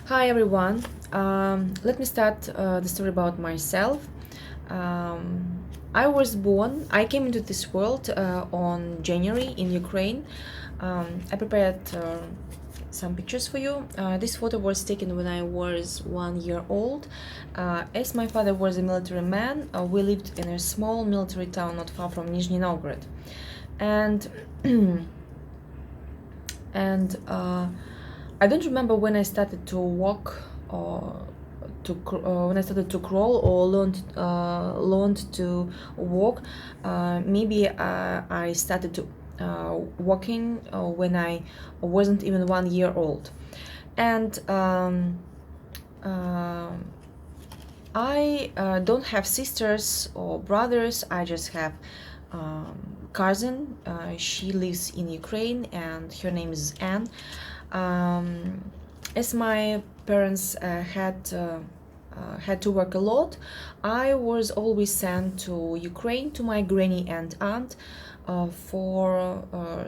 Hi everyone. Let me start the story about myself. I came into this world on January in Ukraine. I prepared some pictures for you. This photo was taken when I was 1 year old. As my father was a military man, we lived in a small military town not far from Nizhny Novgorod. And and I don't remember when I started to walk or when I started to crawl or learned to walk. Maybe I started to walking when I wasn't even 1 year old, and I don't have sisters or brothers. I just have cousin. She lives in Ukraine, and her name is Anne. As my parents had to work a lot, I was always sent to Ukraine to my granny and aunt for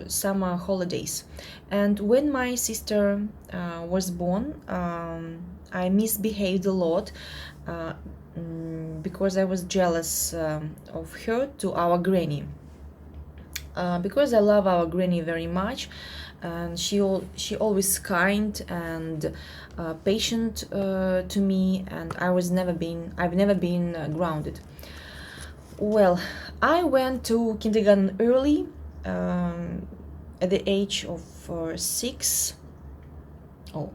summer holidays. And when my sister was born, I misbehaved a lot because I was jealous of her to our granny. Because I love our granny very much, and she always kind and patient to me, and I've never been grounded. Well, I went to kindergarten early, at the age of 6. Oh,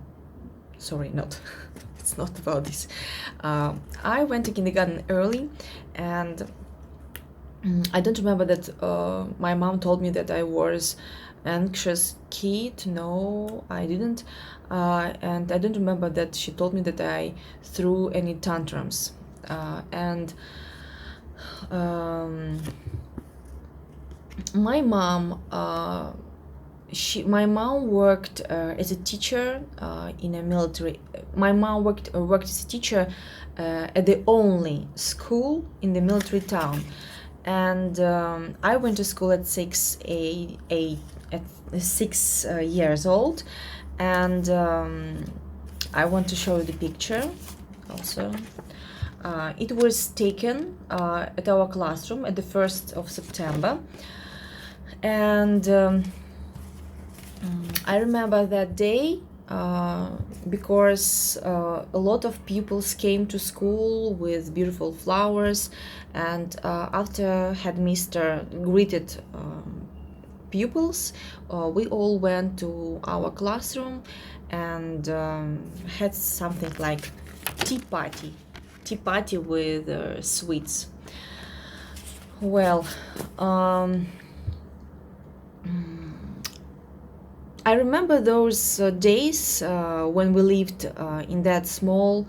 sorry, not. It's not about this. I went to kindergarten early, and I don't remember that my mom told me that I was anxious kid. No, I didn't. And I don't remember that she told me that I threw any tantrums. And my mom, my mom worked as a teacher in a military. My mom worked as a teacher at the only school in the military town, and I went to school at 6 years old, and I want to show you the picture also. It was taken at our classroom at the 1st of September, and I remember that day because a lot of pupils came to school with beautiful flowers, and after headmaster greeted pupils, we all went to our classroom and had something like tea party with sweets. Well, I remember those days when we lived in that small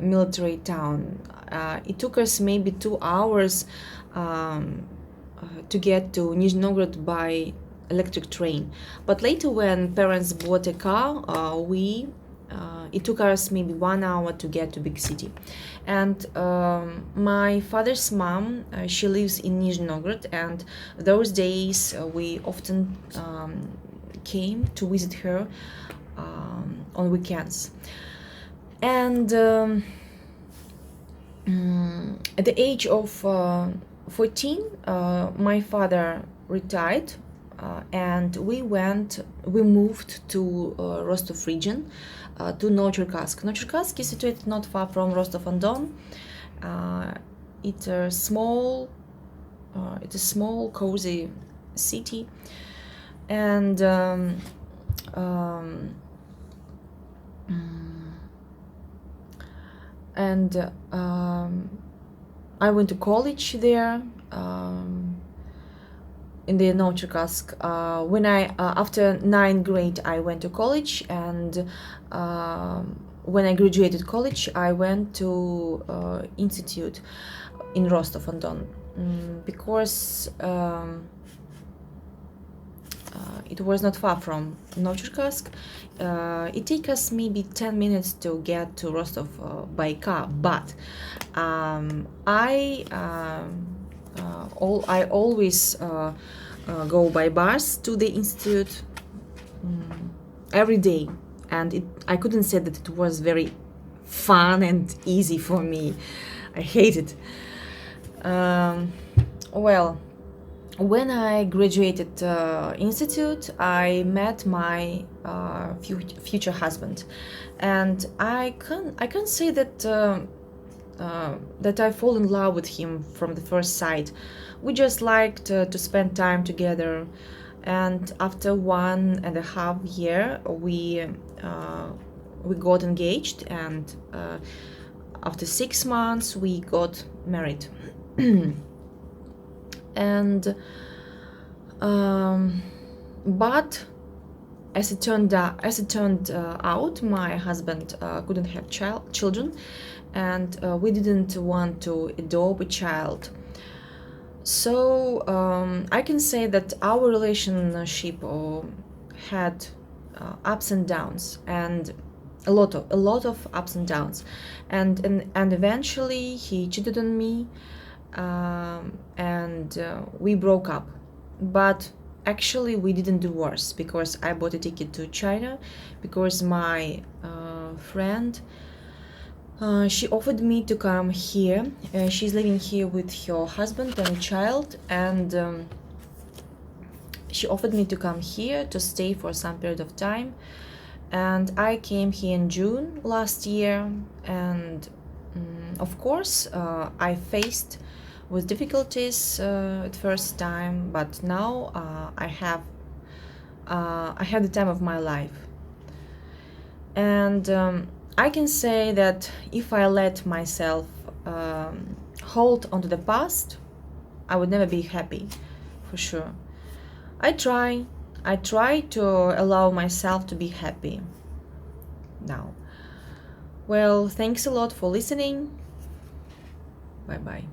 military town. It took us maybe 2 hours to get to Nizhny Novgorod by electric train. But later, when parents bought a car, it took us maybe 1 hour to get to big city. And my father's mom, she lives in Nizhny Novgorod, and those days we often came to visit her on weekends. And at the age of 14, my father retired, and we moved to Rostov region, to Nocherkassk. Nocherkassk is situated not far from Rostov-on-Don. It's a small, cozy city, and I went to college there, in the Nocherkassk. When after 9th grade, I went to college, and when I graduated college, I went to institute in Rostov-on-Don, because it was not far from Nocherkassk. It takes us maybe 10 minutes to get to Rostov by car, but I always go by bus to the institute every day, and I couldn't say that it was very fun and easy for me. I hate it. Um, well, when I graduated institute, I met my future husband, and I can say that I fall in love with him from the first sight. We just liked to spend time together, and after 1.5 year, we got engaged, and after 6 months, we got married. And but as it turned out, my husband couldn't have children, and we didn't want to adopt a child. So I can say that our relationship had ups and downs, and a lot of ups and downs, and eventually he cheated on me, and we broke up. But actually, we didn't divorce because I bought a ticket to China, because my friend, she offered me to come here. She's living here with her husband and child, and she offered me to come here to stay for some period of time. And I came here in June last year, and of course, I faced with difficulties at first time, but now I have the time of my life. And I can say that if I let myself hold onto the past, I would never be happy, for sure. I try, I try to allow myself to be happy now. Well, thanks a lot for listening. Bye bye.